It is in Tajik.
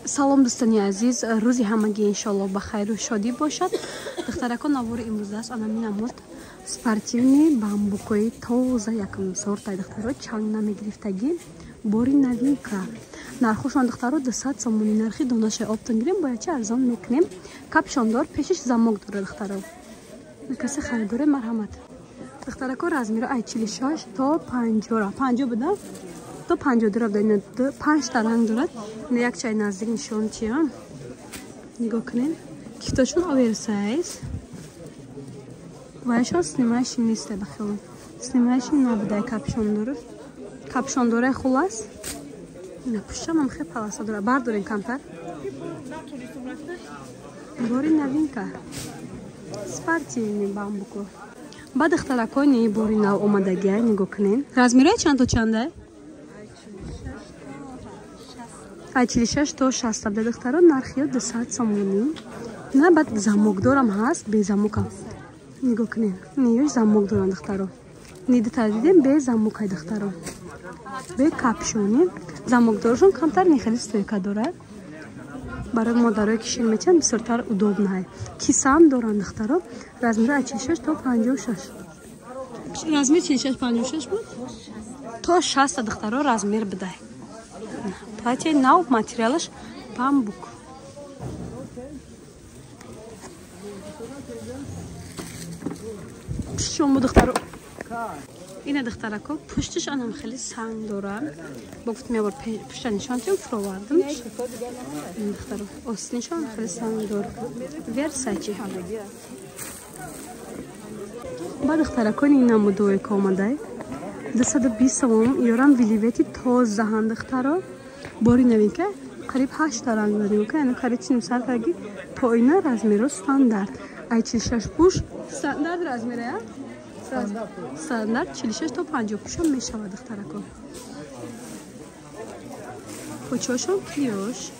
салом дӯстони азиз, рӯзи ҳамагӣ иншоалло ба хайру шодӣ бошад. Духтаракон навори имрӯзаш анами намуд спортивни бамбукои тоза якум сорта духтаро чанг намегирифтагӣ бори новинка. Нархушон духтаро 200 сомони нархи донаши оптон гирем бо ячи арзон мекунем. Капшондор пешиш замок дора духтаро. Каси харидоре марҳамат. Духтаракон размиро ай 46 то 50 50 буда то 50 дорад, 5 та ранг дорад. Як чай наздик нишон чия. Нигоҳ кунед. Кифтошон оверсайз. Вайшон снимающий нест бахилон. Снимающий набудай капшондор. Капшондоре хулас. Напушам ам хе паласа дора. Бардорин камтар. Бори новинка. Спортивни бамбуко. Ба духтаракони бори нав омадагия нигоҳ кунед. Размири чанд то чанда? Ай 46 то 60 абда духтаро нархи 200 сомони. На бад замокдорам ҳаст, бе замокам. Нигоҳ кунед. Ниёш замок доран духтаро. Нида тадидем бе замокай духтаро. Бе капшони. Замокдоршон камтар нехели стойка дорад. Барои модарое ки шир мечанд бисёртар удобнае. Кисам доран духтаро. Размири ай 46 то 56. Размир 46 56 буд? То 60 духтаро размир бидай. Платье нав материалаш бамбук. Шумо духтаро. Ина духтарако пуштиш анам хели санг дорад. Бо гуфт мебар пуштанишон тем фровардым. Духтаро оснишон хели санг дор. Версачи. Ба духтаракони ина мудои комадай. 220 сомон ёрам виливети тозаҳан духтаро. Бори новинка қариб 8 та ранг дорим. Ана коричневый саркаги поина размиро стандарт. Ай 46 пуш стандарт размира. Стандарт 46 то 50 пушам мешавад духтаракон. Почошон киёш.